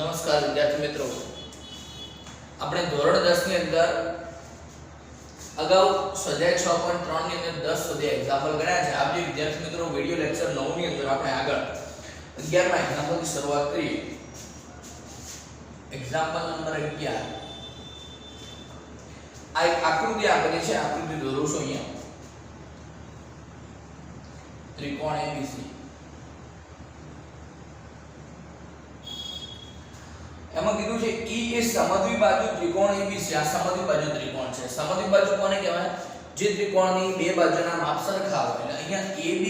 નમસ્કાર વિદ્યાર્થી મિત્રો, આપણે ધોરણ 10 ની અંદર અગાઉ સ્વાધ્યાય 6.3 ની અંદર 10 સુધી એક્ઝામ્પલ ગણ્યા છે. આજે વિદ્યાર્થી મિત્રો વિડિયો લેક્ચર 9 ની અંદર આપણે આગળ 11મા એક્ઝામ્પલની શરૂઆત કરીએ. Example number 11. આ એક આકૃતિ આપેલી છે, આકૃતિ દોરો છો અહીંયા. ત્રિકોણ ABC. એમાં કીધું છે E એ સમદ્વિ બાજુ ત્રિકોણ ABC. આ સમદ્વિ બાજુ ત્રિકોણ છે. સમદ્વિ બાજુ કોને કહેવાય? જે ત્રિકોણની બે બાજુના માપ સરખા હોય. એટલે અહીંયા AB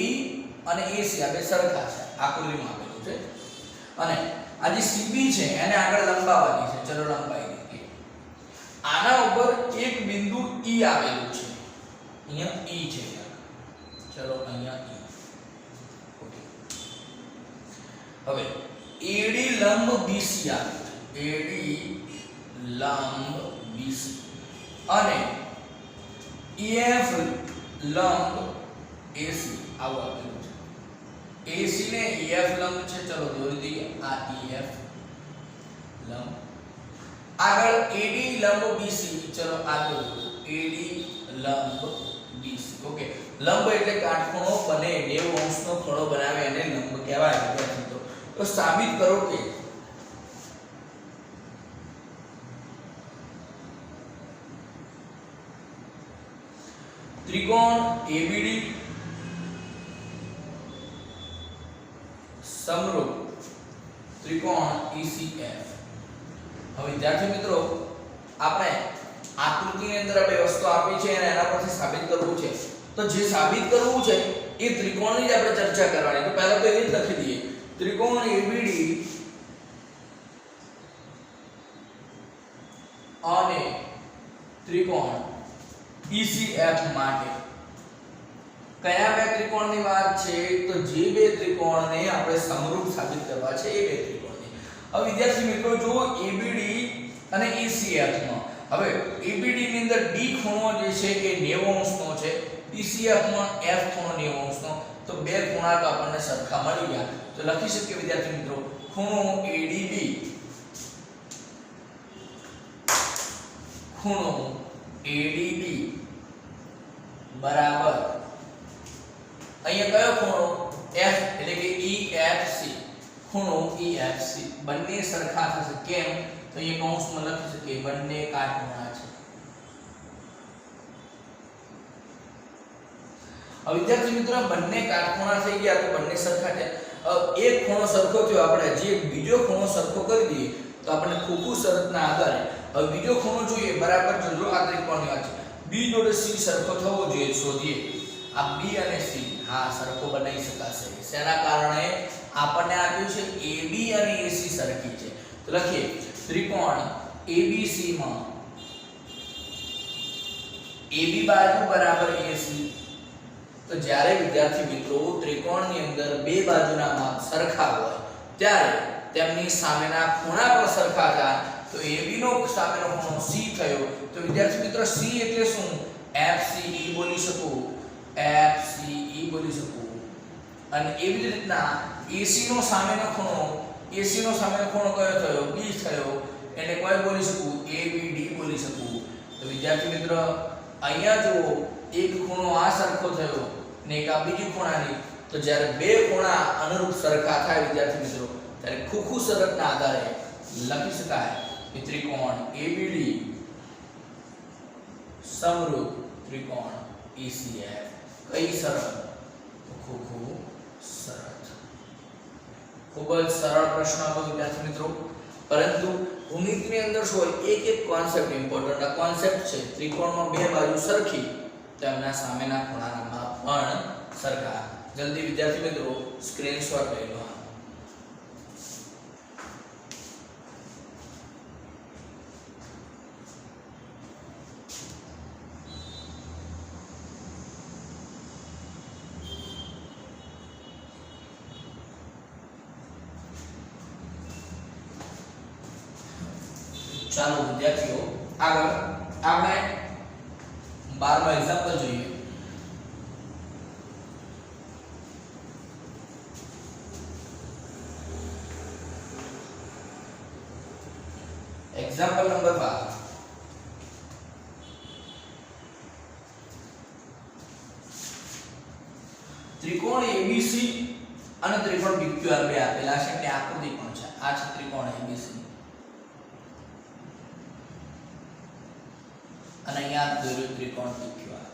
અને AC આ બે સરખા છે, આકૃતિમાં આપેલું છે. અને આ જે CB છે એને આગળ લંબાવવાની છે. ચલો લંબાઈ દીધી. આના ઉપર એક બિંદુ E આવેલું છે. અહીંયા E છે. ચલો અહીંયા E. ઓકે. હવે AD લંબ BC આવે. AD લંબ BC અને EF લંબ AC આવું આપેલું છે. AC ને EF લંબ છે. ચલો દોરી દઈએ. આ EF લંબ. આગળ AD લંબ BC. ચલો આ દોરો. AD લંબ BC. ઓકે. લંબ એટલે કાટખૂણો બને 90 અંશનો ખૂણો બનાવે એને લંબ કહેવાય. તો સાબિત કરો કે ત્રિકોણ ABD સમરૂપ ત્રિકોણ ECF. હવે વિદ્યાર્થી મિત્રો, આપણે આકૃતિની અંદર બે વસ્તુ આપી છે અને એના પરથી સાબિત કરવું છે. તો જે સાબિત કરવું છે એ ત્રિકોણની જ આપણે ચર્ચા કરવાની. તો પહેલા તો એ જ લખી દઈએ. ત્રિકોણ ABD અને ત્રિકોણ ECF માટે કયા બે ત્રિકોણની વાત છે? તો જે બે ત્રિકોણને આપણે સમરૂપ સાબિત કરવા છે એ બે ત્રિકોણની. હવે વિદ્યાર્થી મિત્રો જુઓ, ABD અને ECF માં હવે ABD ની અંદર D ખૂણો જે છે એ 90 અંશનો છે. ECF માં F ખૂણો 90 અંશનો. તો બે ખૂણા તો આપણને સરખા મળી ગયા. તો લખી શકીએ વિદ્યાર્થી મિત્રો, ખૂણો ADB ખૂણો ADB બરાબર અહીંયા કયો ખૂણો? F એટલે કે EFC. ખૂણો EFC બંને સરખા થશે. કેમ? તો એ કૌંસમાં લખી શકીએ બંને કાટખૂણા છે. હવે વિદ્યાર્થી મિત્રો, બંને કાટખૂણા થઈ ગયા તો બંને સરખા છે. એક ખૂણો સરખો થયો, આપણે જે બીજો ખૂણો સરખો કરી દઈએ તો આપણે ખોખું શરતના આધારે હવે બીજો ખૂણો જોઈએ. બરાબર જો આ ત્રિકોણની વાત છે, B જોડે C સરખો થવો જોઈએ. શોધીએ. આ B અને C હા સરખો બનાવી શકાશે. શેના કારણે? આપણને આપ્યું છે AB અને AC સરખી છે. તો લખીએ ત્રિકોણ ABC માં AB બાજુ બરાબર AC. તો જ્યારે વિદ્યાર્થી મિત્રો ત્રિકોણની અંદર બે બાજુના માપ સરખા હોય ત્યારે તેમની સામેના ખૂણા પણ સરખા થાય. તો AB નો સામેનો ખૂણો C થયો. તો વિદ્યાર્થી મિત્રો C એટલે શું? FCE બોલી શકું. FCE બોલી શકું. અને એવી જ રીતના AC નો સામેનો ખૂણો કયો થયો? B થયો. એને કોઈ બોલી શકું? ABD બોલી શકું. તો વિદ્યાર્થી મિત્રો અહીંયા જો એક ખૂણો આ સરખો થયો ને એક આ બીજી ખૂણાની. તો જ્યારે બે ખૂણા અનુરૂપ સરખા થાય વિદ્યાર્થી મિત્રો ત્યારે ખોખું શરતના આધારે લખી શકાય કે ત્રિકોણ ABD સમરૂપ ત્રિકોણ ECF. કઈ શરત? ખોખું શરત. ખૂબ જ સરળ પ્રશ્ન હતો વિદ્યાર્થી મિત્રો, પરંતુ ભૂમિતિની અંદર શું હોય? એક એક કોન્સેપ્ટ ઇમ્પોર્ટન્ટ. આ કોન્સેપ્ટ છે ત્રિકોણમાં બે બાજુ સરખી તેમના સામેના ખૂણાના માપ પણ સરખા. જલ્દી વિદ્યાર્થી મિત્રો સ્ક્રીનશોટ લઈ લો. ચાલો વિદ્યાર્થીઓ આગળ આપણે 12મા એક્ઝામ્પલ જોઈએ. એક્ઝામ્પલ નંબર 12 ત્રિકોણ ABC અને ત્રિકોણ PQR બે આપેલા છે એટલે આકૃતિ પણ છે. આ છે ત્રિકોણ ABC અને અહીંયા દોર્યું ત્રિકોણ PQR.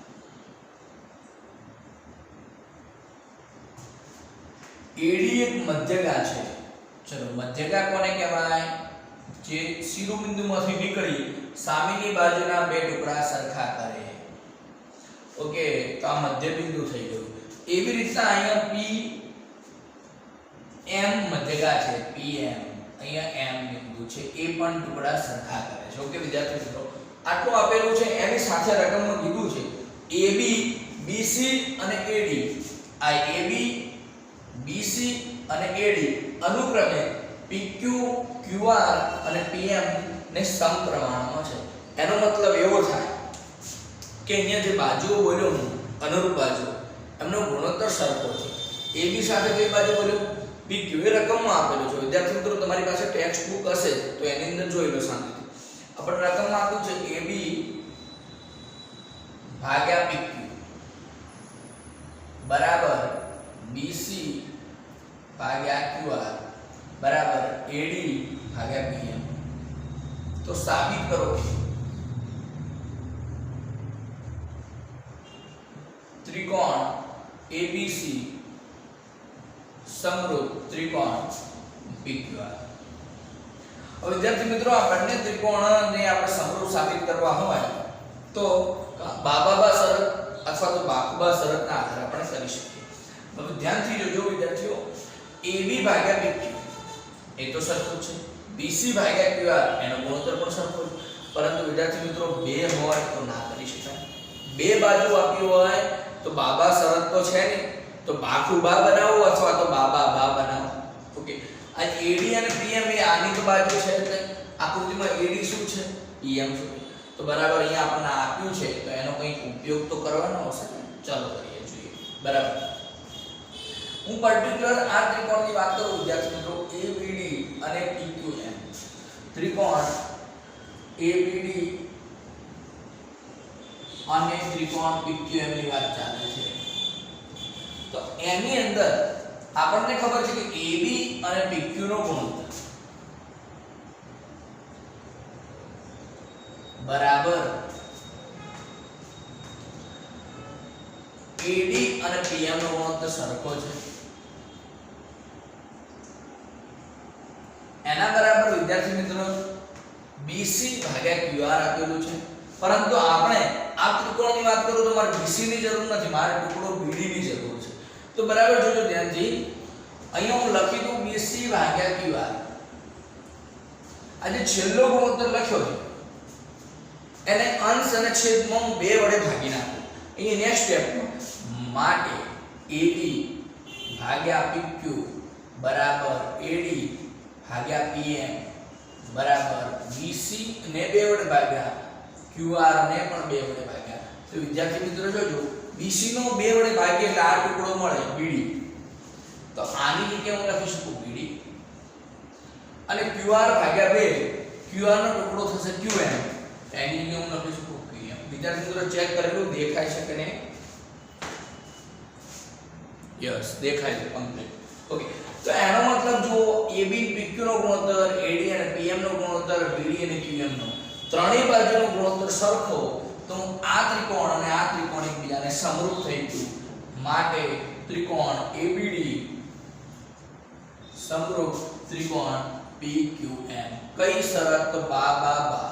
AD એક મધ્યગા છે. ચલો મધ્યગા કોને કહેવાય? જે શિરોબિંદુમાંથી નીકળી સામેની બાજુના બે ટુકડા સરખા કરે. ઓકે, તો આ મધ્યબિંદુ થઈ ગયું. એવી રીતના અહીંયા PM મધ્યગા છે. PM અહીંયા M બિંદુ છે, એ પણ ટુકડા સરખા કરે છે. ઓકે વિદ્યાર્થી મિત્રો, આટલું આપેલું છે. એની સાથે રકમમાં કીધું છે AB, BC અને AD. આ AB, BC અને AD અનુક્રમે PQ, QR અને PM ને સમપ્રમાણમાં છે. એનો મતલબ એવો થાય કે અહીંયા જે બાજુઓ બોલ્યો હું અનુરૂપ બાજુ એમનો ગુણોત્તર સરખો છે. AB સાથે કઈ બાજુ બોલ્યો? PQ. એ રકમમાં આપેલું છે. વિદ્યાર્થી મિત્રો તમારી પાસે ટેક્સ્ટ બુક હશે તો એની અંદર જોઈ લો શાંતિથી. આપણે રકમમાં આપ્યું છે AB ભાગ્યા PQ બરાબર BC ભાગ્યા QR બરાબર AD ભાગ્યા PM. તો સાબિત કરો કે ત્રિકોણ ABC સમરૂપ ત્રિકોણ PQR. હવે વિદ્યાર્થી મિત્રો આ બંને ત્રિકોણને આપણે સમરૂપ સાબિત કરવા હોય તો બાબાબા શરત અથવા તો બાકુબા શરતના આધારે આપણે કરી શકીએ. હવે ધ્યાનથી જોજો વિદ્યાર્થીઓ, AB ભાગ્યા PQ એ તો સરખું છે, BC ભાગ્યા QR એનો ગુણોત્તર પણ સરખો છે. પરંતુ વિદ્યાર્થી મિત્રો બે હોય તો ના કરી શકાય. બે બાજુ આપી હોય તો બાબા શરત તો છે નહીં, તો બાકુબા બનાવો અથવા તો બાબા બા બનાવો. ઓકે, આ AD અને PM એ આની તો બાજુ છે એટલે આકૃતિમાં AD શું છે, PM શું છે. તો બરાબર અહીંયા આપણને આપ્યું છે તો એનો કંઈક ઉપયોગ તો કરવાનો હશે. ચાલો કરીએ, જોઈએ. બરાબર, હું પર્ટિક્યુલર આ ત્રિકોણની વાત કરું વિદ્યાર્થી મિત્રો, ABD અને PQM. ત્રિકોણ ABD અને ત્રિકોણ PQM ની વાત ચાલે છે. તો એની અંદર આપણને ખબર છે કે AB અને PQ નો ગુણોત્તર બરાબર AD અને PM નો ગુણોત્તર સરખો છે. એના બરાબર વિદ્યાર્થી મિત્રો BC ભાગ્યા QR આપેલું છે. પરંતુ આપણે આ ત્રિકોણની વાત કરું તો મારે BC ની જરૂર નથી, મારે ટુકડો BD ની જરૂર છે. તો બરાબર જોજો ધ્યાનથી, અહીંયા હું લખી દઉં BC ભાગ્યા QR. આ જે છેલ્લો ગુણોત્તર લખ્યો છે એને અંશ અને છેદમાં હું બે વડે ભાગી નાખું. અહીં નેક્સ્ટ સ્ટેપમાં માટે AB ભાગ્યા PQ બરાબર AD ભાગ્યા PM બરાબર BC ને બે વડે ભાગ્યા QR ને પણ બે વડે ભાગ્યા. તો વિદ્યાર્થી મિત્રો જોજો, BC નો બે વડે ભાગ્ય એટલે આ ટુકડો મળે BD. તો આની જગ્યાએ હું લખી શકું BD અને QR ભાગ્યા 2 QR નો ટુકડો થશે QM, એની જગ્યાએ હું લખી શકું PM. વિદ્યાર્થી મિત્રો ચેક કરેલું દેખાય છે કે નહીં? યસ, દેખાય છે કમ્પ્લીટ. ઓકે, તો એનો મતલબ જો AB PQ નો ગુણોત્તર, AD અને PM નો ગુણોત્તર, BD અને QM નો ત્રણેય બાજુનો ગુણોત્તર સરખો, તો આ ત્રિકોણ અને આ ત્રિકોણ એકબીજાને સમરૂપ થઈ ગયું. માટે ત્રિકોણ ABD સમરૂપ ત્રિકોણ PQM. કઈ શરત? તો બા બા બા.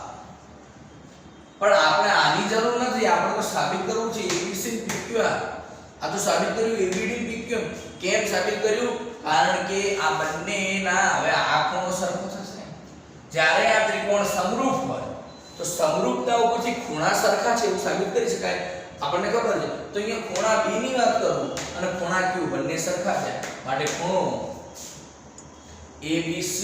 પણ આપણે આની જરૂર નથી, આપણે તો સાબિત કરવું છે ABC અને PQR. આ તો સાબિત કર્યું ABD અને PQM. કેમ સાબિત કર્યું? કારણ કે આ બંનેના હવે આ ખૂણો સરખો થશે. જ્યારે આ ત્રિકોણ સમરૂપ હોય તો સમરૂપતા ઉપરથી ખૂણા સરખા છે એવું સાબિત કરી શકાય. આપણને ખબર છે. તો અહીંયા ખૂણા B ની વાત કરું અને ખૂણા Q બંને સરખા છે, માટે ખૂણો ABC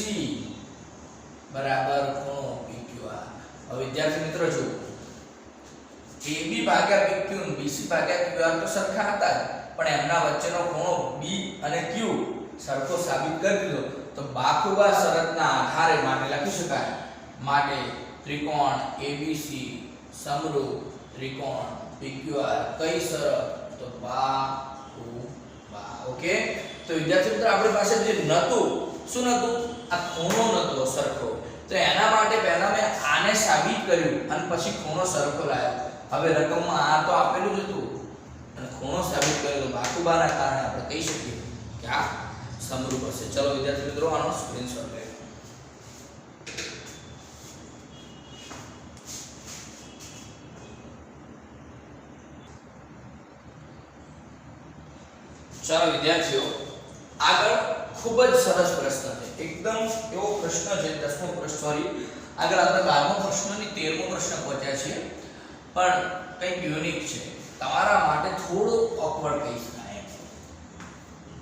બરાબર ખૂણો PQR. હવે વિદ્યાર્થી મિત્રો જો AB ભાગ્યા PQ અને BC ભાગ્યા QR તો સરખા હતા, પણ એમના વચ્ચેનો ખૂણો B અને Q સરખો સાબિત કરી દીધો. તો બાકુબા શરતના આધારે માટે લખી શકાય માટે ત્રિકોણ ABC સમરૂપ ત્રિકોણ PQR કઈ શરત તો બાહુબા. ઓકે, તો વિદ્યાર્થી મિત્રો આપણી પાસે જે નતું, શું નતું? આ ખૂણો નતો સરખો, તો એના માટે પહેલા મેં આને સાબિત કર્યું અને પછી ખૂણો સરખો લાવ્યો. હવે રકમમાં આ તો આપેલું જ હતું અને ખૂણો સાબિત કર્યો, તો બાહુબાના કારણે આપણે કહી શકીએ કે આ સમરૂપ હશે. ચલો વિદ્યાર્થી મિત્રો આનો સ્ક્રીનશોટ લો. ચાલો વિદ્યાર્થીઓ, આગળ ખૂબ જ સરસ પ્રશ્ન છે, એકદમ એવો પ્રશ્ન છે, 10મો પ્રશ્ન, સોરી આગળ આપણે 12મો પ્રશ્નની 13મો પ્રશ્ન પહોંચ્યા છીએ, પણ કંઈક યુનિક છે, તમારા માટે થોડું ઓકવર્ડ કહી શકાય.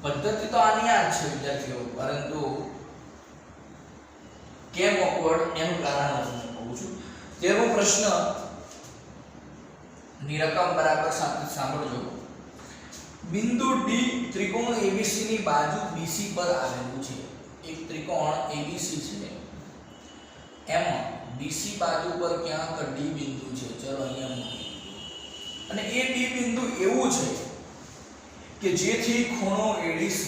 પદ્ધતિ તો આની આ જ છે વિદ્યાર્થીઓ, પરંતુ કેમ ઓકવર્ડ એનું કારણ હું કહું છું. 13મો પ્રશ્ન ની રકમ બરાબર સાંભળજો. બિંદુ D ત્રિકોણ ABC ની બાજુ BC પર આવેલું છે. એક ત્રિકોણ ABC છે, એમાં BC બાજુ પર ક્યાંક D બિંદુ છે. ચલો અહીંયા મૂકી, અને એ D બિંદુ એવું છે કે જેથી ખૂણો ADC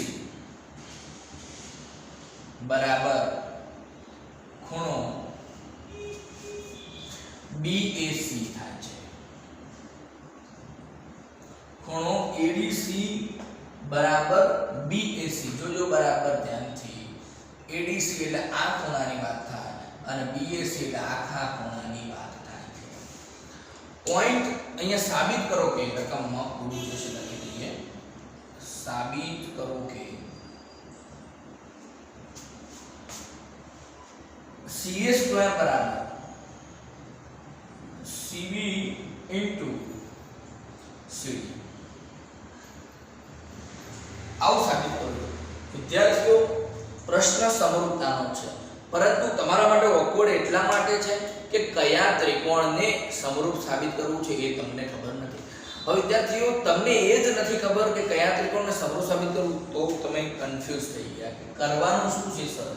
બરાબર ખૂણો BAC થાય છે. ખૂણો ADC બરાબર BAC, જોજો બરાબર ધ્યાનથી. ADC એટલે આ ખૂણાની વાત થાય અને BAC એટલે આખા ખૂણાની વાત થાય છે. પોઈન્ટ અહીંયા સાબિત કરો કે રકમમાં પૂરું જશે, લખી દઈએ. સાબિત કરો કે CA સ્ક્વેર બરાબર CB ઇન્ટુ CD. આવું સાબિત કરો. વિદ્યાર્થીઓ, પ્રશ્ન સમરૂપતાનો છે, પરંતુ તમારા માટે ઓકવર્ડ એટલા માટે છે કે કયા ત્રિકોણને સમરૂપ સાબિત કરવું છે એ તમને ખબર નથી. હવે વિદ્યાર્થીઓ, તમને એ જ નથી ખબર કે કયા ત્રિકોણને સમરૂપ સાબિત કરવું, તો તમે કન્ફ્યુઝ થઈ ગયા કે કરવાનું શું છે. સર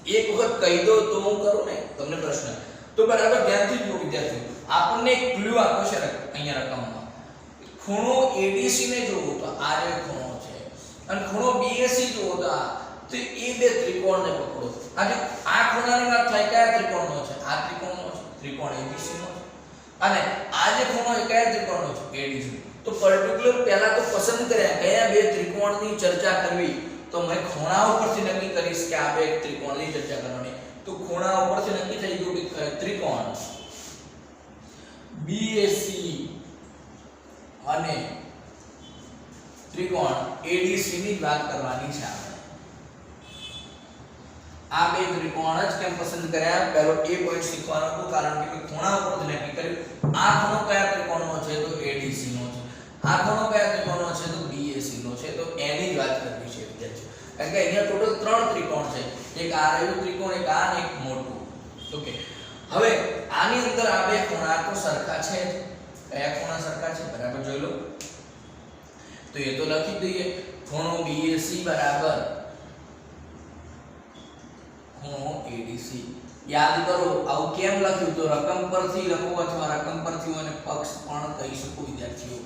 એક વખત કહી દો તો હું કરું ને તમને પ્રશ્ન. તો બરાબર ધ્યાનથી જુઓ વિદ્યાર્થીઓ, આપણને એક ક્લુ આપ્યો છે અહીંયા રકમમાં. ખૂણો ADC ને જોવો તો આ જે ખૂણો છે, અને ખૂણો BAC જોવો તો આ, તો એ બે ત્રિકોણને પકડો. આજે આ ખૂણાની વાત થાય કયા ત્રિકોણનો છે? આ ત્રિકોણનો છે, ત્રિકોણ ABC નો છે. અને આ જે ખૂણો છે કયા ત્રિકોણનો છે? ADC. તો પર્ટિક્યુલર પહેલા તો પસંદ કર્યા કયા બે ત્રિકોણની ચર્ચા કરવી, તો મેં ખૂણા ઉપરથી નક્કી કરીશ કે આ બે ત્રિકોણની ચર્ચા કરવાની. તો ખૂણા ઉપરથી નક્કી થઈ ગયું કે ત્રિકોણ BAC અને ત્રિકોણ ADC ની વાત કરવાની છે આપણે. આ બે ત્રિકોણ જ કેમ પસંદ કર્યા? પહેલો એ પોઈન્ટ શીખવાનો હતો, કારણ કે ખૂણા ઉપરથી નક્કી કર્યું. આ ખૂણો કયા ત્રિકોણનો છે? તો ADC નો છે. આ ખૂણો કયા ત્રિકોણનો છે? તો BAC નો છે. તો એની જ વાત કરવી છે વિદ્યાર્થીઓ, કારણ કે અહીંયા ટોટલ 3 ત્રિકોણ છે. એક આ રહ્યું ત્રિકોણ, એક આ અને એક મોટું. ઓકે, હવે આની અંદર આ બે ખૂણા તો સરખા છે. કયા ખૂણા સરખા છે? બરાબર જોઈ લો. તો એ તો લખી દઈએ. ખૂણો BAC બરાબર ખૂણો ADC. યાદ કરો આવું કેમ લખ્યું? તો રકમ પરથી લખો અથવા રકમ પરથી અને પક્ષ પણ કહી શકો વિદ્યાર્થીઓ.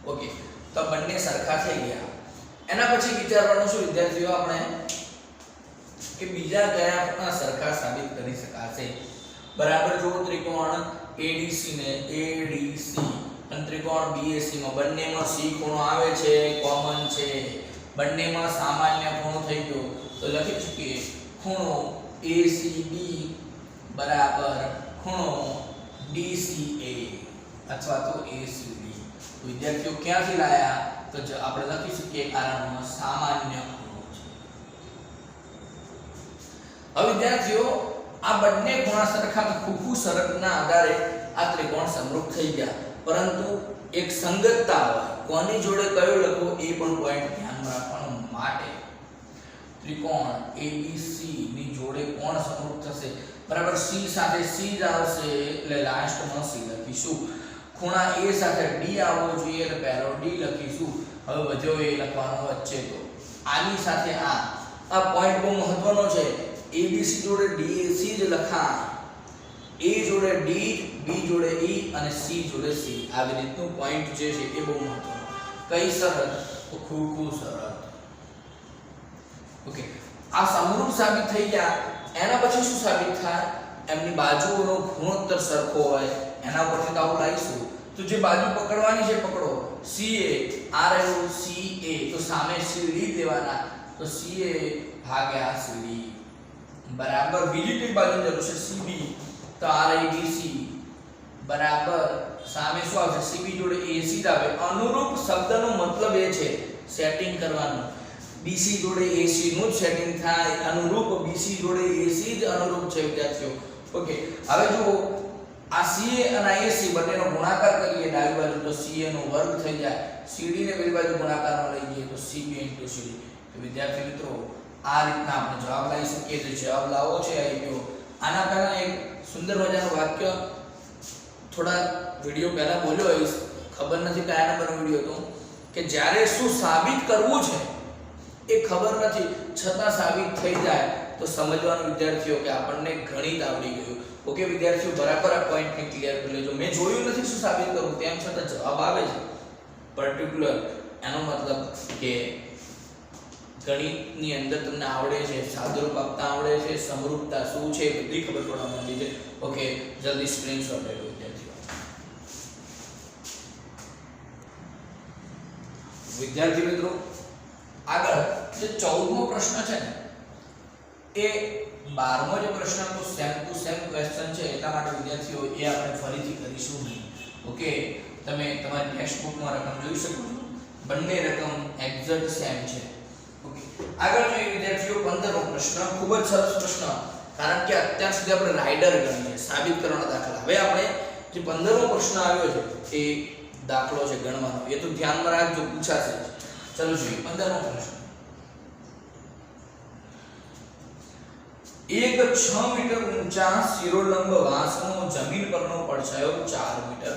ઓકે, તો બંને સરખા થઈ ગયા. એના પછી વિચારવાનું શું વિદ્યાર્થીઓ આપણે કે બીજા કયા ખૂણા સરખા સાબિત કરી શકાશે. બરાબર જો ત્રિકોણ ADC ને ADC અને ત્રિકોણ BAC માં બંનેમાં C ખૂણો આવે છે, કોમન છે, બંનેમાં સામાન્ય ખૂણો થઈ ગયો. તો લખી શકીએ ખૂણો ACB બરાબર ખૂણો DCA અથવા તો ACB. વિદ્યાર્થીઓ ક્યાંથી લાયા? તો આપણે લખી શકીએ કારણમાં સામાન્ય ખૂણો છે. હવે વિદ્યાર્થીઓ, આ બંને ખૂણા સરખા ખૂખુ શરતના આધારે આ ત્રિકોણ સમરૂપ થઈ ગયા, પરંતુ એક સંગતતા હોય, કોની જોડે કયો લખવો એ પણ પોઈન્ટ ધ્યાનમાં રાખવાનો. માટે ત્રિકોણ ABC ની જોડે કોણ સમરૂપ થશે? બરાબર C સાથે C જ આવશે એટલે લાસ્ટમાં C લખીશું. ખૂણા A સાથે D આવવો જોઈએ એટલે પહેલો D લખીશું. હવે વધ્યો એ લખવાનો વચ્ચે. તો આની સાથે આ પોઈન્ટ બહુ મહત્વનો છે. ABC જોડે DAC જ લખાય A જોડે D, B જોડે E અને C જોડે C. આવી રીતનું પોઈન્ટ જે છે એ બહુ મહત્વનું. કઈ શરત? તો ખૂબ શરત. ઓકે, આ સમરૂપ સાબિત થઈ ગયા. એના પછી શું સાબિત થાય? એમની બાજુઓનો ગુણોત્તર સરખો હોય. એના પરથી તો આવું લાવીશું. તો જે બાજુ પકડવાની છે પકડો. CA આ રહ્યું CA, તો સામે CD લેવાના. તો CA ભાગ્યા CD બરાબર બીજી કઈ બાજુ જરૂર છે CB, તો આ રહી BC બરાબર સામે શું આવશે? CB જોડે AC જ આવે. અનુરૂપ શબ્દનો મતલબ એ છે સેટિંગ કરવાનું. BC જોડે AC નું જ સેટિંગ થાય. અનુરૂપ BC જોડે AC જ અનુરૂપ છે વિદ્યાર્થીઓ. ઓકે, હવે જુઓ આ CA અને AC બંનેનો ગુણાકાર કરીએ ડાબી બાજુ તો CA નો વર્ગ થઈ જાય. CD ને પેલી બાજુ ગુણાકારમાં લઈ જઈએ તો CB * CD. તો વિદ્યાર્થી મિત્રો આ રીતના આપણે જવાબ લાવી શકીએ. તો જવાબ લાવો છે આવી ગયો. આના પહેલા એક સુંદર મજાનું વાક્ય થોડા વિડિયો પહેલા બોલ્યો હોઈશ, ખબર નથી કયા નંબરનો વિડિયો હતો, કે જ્યારે શું સાબિત કરવું છે એ ખબર નથી છતાં સાબિત થઈ જાય તો સમજવાનું વિદ્યાર્થીઓ કે આપણને ગણિત આવડી ગયું. ઓકે વિદ્યાર્થીઓ, બરાબર આ પોઈન્ટને ક્લિયર કરી લેજો. મેં જોયું નથી શું સાબિત કરવું, તેમ છતાં જવાબ આવે છે પર્ટિક્યુલર, એનો મતલબ કે ગણિતની અંદર તમને આવડે છે, સાદુરૂપ આપતા આવડે છે, સમરૂપતા શું છે બધી ખબર પડવા માંડી છે. ઓકે, જલ્દી સ્ક્રીનશોટ લઈ લો વિદ્યાર્થીઓ. વિદ્યાર્થી મિત્રો આગળ જે 14મો પ્રશ્ન છે ને એ 12મો જે પ્રશ્ન તો સેમ ટુ સેમ ક્વેશ્ચન છે, એટલા માટે વિદ્યાર્થીઓ એ આપણે ફરીથી કરીશું નહીં. ઓકે, તમે તમારી ટેક્સ્ટ બુકમાં રકમ જોઈ શકો છો, બંને રકમ એક્ઝેક્ટ સેમ છે. ઓકે, આગળ જોઈએ વિદ્યાર્થીઓ 15મો પ્રશ્ન. ખૂબ જ સરસ પ્રશ્ન, કારણ કે અત્યાર સુધી આપણે રાઇડર ગણીએ સાબિત કરવાના દાખલા. હવે આપણે જે 15મો પ્રશ્ન આવ્યો છે એ દાખલો છે ગણવાનો, એ તો ધ્યાનમાં રાખજો, પૂછાશે. ચલો જોઈએ 15મો પ્રશ્ન. એક 6 મીટર ઊંચા શિરોલંબ વાંસનો જમીન પરનો પડછાયો 4 મીટર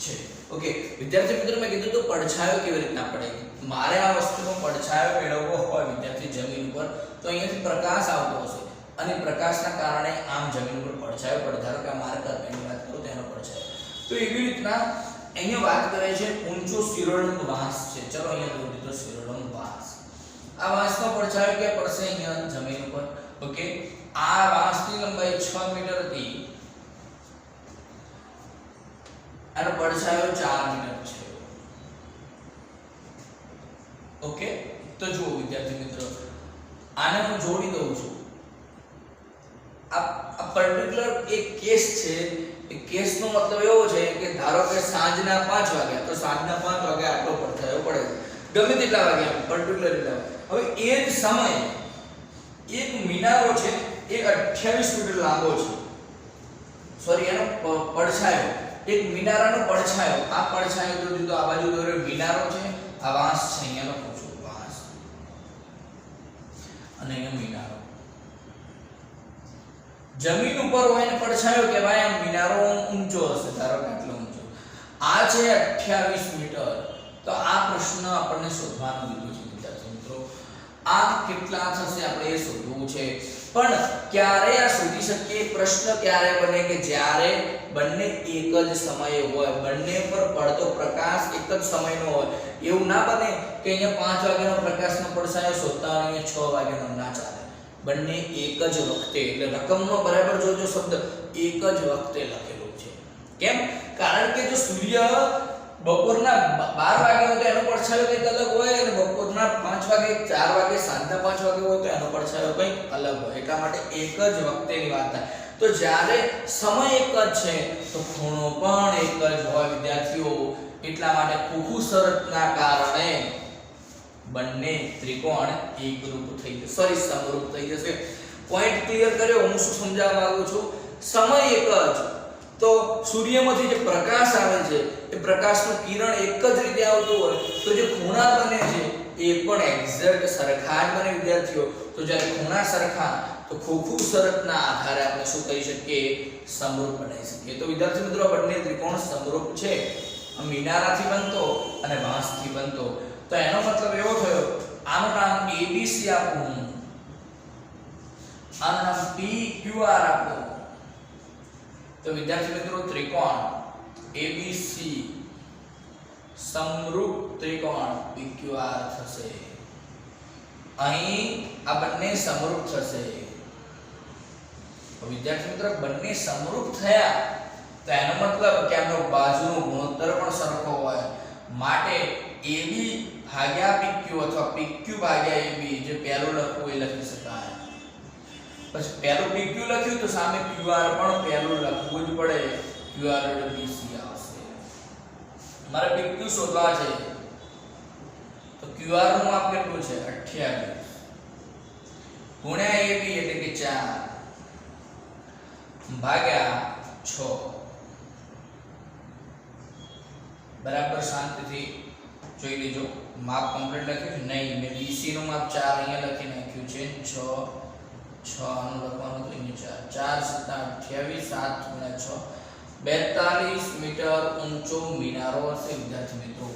છે. ઓકે વિદ્યાર્થી મિત્રો, મેં કીધું તો પડછાયો કેવી રીતના પડે. મારે આ વસ્તુનો પડછાયો મેળવવો હોય વિદ્યાર્થી જમીન ઉપર, તો અહીંયાથી પ્રકાશ આવતો હશે અને પ્રકાશના કારણે આમ જમીન ઉપર પડછાયો પડે. ધારો કે આ માર્કરની વાત કરું તેનો પડછાયો. તો એવી રીતના અહીંયા વાત કરે છે ઊંચો શિરોલંબ વાંસ છે. ચલો અહીંયા દોરી દીધો શિરોલંબ વાંસ. આ વાંસનો પડછાયો ક્યાં પડશે? અહીંયા જમીન ઉપર. ઓકે, આ વાંસની લંબાઈ 6 મીટર હતી, આનો પડછાયો 4 મીટર છે. ઓકે, તો જુઓ વિદ્યાર્થી મિત્રો, આને હું જોડી દઉં છું. આ પર્ટિક્યુલર એક કેસ છે. એ કેસનો મતલબ એવો છે કે ધારો કે સાંજના 5 વાગ્યા, તો સાંજના 5 વાગ્યા આટલો પડછાયો પડે, ગમે તેટલા વાગ્યા પર્ટિક્યુલર એટલા. હવે એ જ સમયે એક મિનારો છે એ 28 મીટર લાંબો છે. સોરી, એનો પડછાયો, એક મિનારાનો પડછાયો, આ પડછાયો જો દીધો, આ બાજુ દોર્યો મિનારો છે, આ વાંસ છે, અહીંયા લખું છું વાંસ, અને અહીંયા મિનારો. જમીન ઉપર હોય ને પડછાયો કહેવાય, આમ મિનારો ઊંચો હશે, ધારો કે આટલો ઊંચો. આ છે 28 મીટર. તો આ પ્રશ્ન આપણને શોધવાનું દીધું છે વિદ્યાર્થી મિત્રો. આ કેટલા થશે આપણે એ શોધવું છે. પણ ક્યારે આ શોધી શકીએ? પ્રશ્ન ક્યારે બને કે જ્યારે બંને એક જ સમયે હોય, બંને પર પડતો પ્રકાશ એક જ સમયનો હોય. એવું ના બને કે અહીંયા 5 વાગ્યાનો પ્રકાશનો પડછાયો શોધતા હોય, અહીંયા 6 વાગ્યાનો, ના ચાલે. બંને એક જ વખતે, એટલે રકમનો બરાબર જોજો, શબ્દ એક જ વખતે લખેલો છે. કેમ? કારણ કે જો સૂર્ય બપોરના 12 વાગે હોય તો એનો પડછાયો કંઈક અલગ હોય, અને બપોરના 5 વાગે, 4 વાગે, સાંજના 5 વાગે હોય તો એનો પડછાયો કંઈક અલગ હોય. એટલા માટે એક જ વખતેની વાત થાય. તો જ્યારે સમય એક જ છે તો ખૂણો પણ એક જ હોય વિદ્યાર્થીઓ. એટલા માટે ખોખું શરતના કારણે બંને ત્રિકોણ એકરૂપ થઈ જશે, સોરી સમરૂપ થઈ જશે. પોઈન્ટ ક્લિયર કર્યો? હું શું સમજાવવા માંગુ છું? સમય એક જ, તો સૂર્યમાંથી જે પ્રકાશ આવે છે એ પ્રકાશનું કિરણ એક જ રીતે આવતું હોય તો જે ખૂણા બને છે એ પણ એક્ઝેક્ટ સરખા જ બને વિદ્યાર્થીઓ. તો જ્યારે ખૂણા સરખા તો ખોખું શરતના આધારે આપણે શું કરી શકીએ? સમરૂપ બનાવી શકીએ. તો વિદ્યાર્થી મિત્રો, બંને ત્રિકોણ સમરૂપ છે. મિનારાથી બનતો અને વાંસથી બનતો. તો એનો મતલબ એવો થયો, આનું નામ ABC આપું, આનું નામ PQR આપું, તો વિદ્યાર્થી મિત્રો ત્રિકોણ ABC સમરૂપ ત્રિકોણ PQR થશે. અહીં આ બંને સમરૂપ થશે. વિદ્યાર્થી મિત્રો બંને સમરૂપ થયા તો એનો મતલબ કે આનો બાજુનો ગુણોત્તર પણ સરખો હોય, માટે AB ભાગ્યા PQ અથવા PQ ભાગ્યા AB જે પહેલું લખવું એ લખી શકાય. પછી પહેલું PQ લખ્યું તો સામે QR પણ પહેલું લખવું જ પડે. QR એટલે BC આવશે. મારે PQ શોધવા છે તો QR નું માપ કેટલું છે 28 ગુણ્યા AB એટલે કે 4 ભાગ્યા 6 બરાબર. શાંતિથી જોઈ લેજો. માપ કમ્પ્લીટ લખ્યું છે નહીં, મેં BC નું માપ 4 અહીંયા લખી નાખ્યું છે. 6 નું લખવાનું તો અહીંયા 4 4 7 28 7 × 6 42 મીટર ઊંચો મિનારો હશે. વિદ્યાર્થી મિત્રો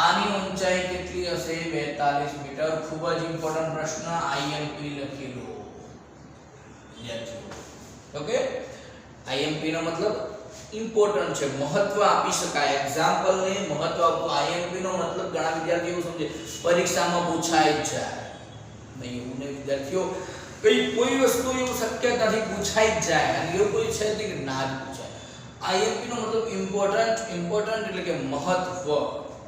આની ઊંચાઈ કેટલી હશે? 42 મીટર. ખૂબ જ ઇમ્પોર્ટન્ટ પ્રશ્ન, IMP લખી લો વિદ્યાર્થીઓ. ઓકે, IMP નો મતલબ ઇમ્પોર્ટન્ટ છે, મહત્વ આપી શકાય. એક્ઝામ્પલ ને મહત્વ આપવું. IMP નો મતલબ ઘણા વિદ્યાર્થીઓ સમજે પરીક્ષામાં પૂછાય જ જાય નહીં. એવું નહીં વિદ્યાર્થીઓ, કોઈ વસ્તુ એવું શક્ય નથી પૂછાઈ જ જાય, અને એવું કોઈ છે નહીં કે ના જ પૂછાય. IMP નો મતલબ ઇમ્પોર્ટન્ટ એટલે કે મહત્વ,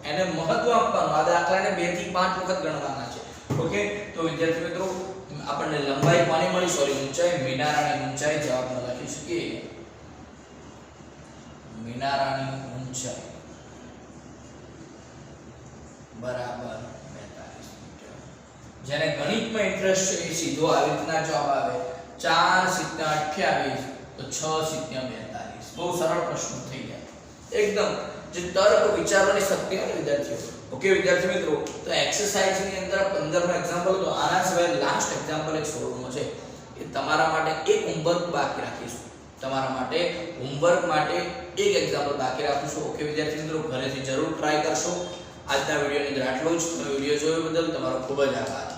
એને મહત્વ આપવાનું. આ દાખલાને 2 થી 5 વખત ગણવાના છે. ઓકે, તો વિદ્યાર્થી મિત્રો આપણને લંબાઈ કોની મળી? સોરી, ઊંચાઈ. મિનારાની ઊંચાઈ જવાબમાં લખી શકીએ. મિનારાની ઊંચાઈ બરાબર 42 મીટર. જેને ગણિતમાં ઇન્ટરેસ્ટ છે એ સીધો આવી રીતના જવાબ આવે. 4 × 28 તો 6 × 42. બહુ સરળ પ્રશ્ન થઈ ગયા એકદમ, જે તર્ક વિચારવાની શક્તિ હોય વિદ્યાર્થીઓ. ઓકે વિદ્યાર્થી મિત્રો, તો એક્સરસાઇઝ ની અંદર 15નો એક્ઝામ્પલ તો આના સિવાય લાસ્ટ એક્ઝામ્પલ એક 16મો છે. એ તમારા માટે એક હોમવર્ક બાકી રાખીશું. તમારા માટે હોમવર્ક માટે એક એક્ઝામ્પલ બાકી રાખીશું. ઓકે વિદ્યાર્થી મિત્રો, ઘરેથી જરૂર ટ્રાય કરશો. આજના વિડિયોની અંદર આટલું જ. તમે વિડિયો જોયો બદલ તમારો ખૂબ જ આભાર.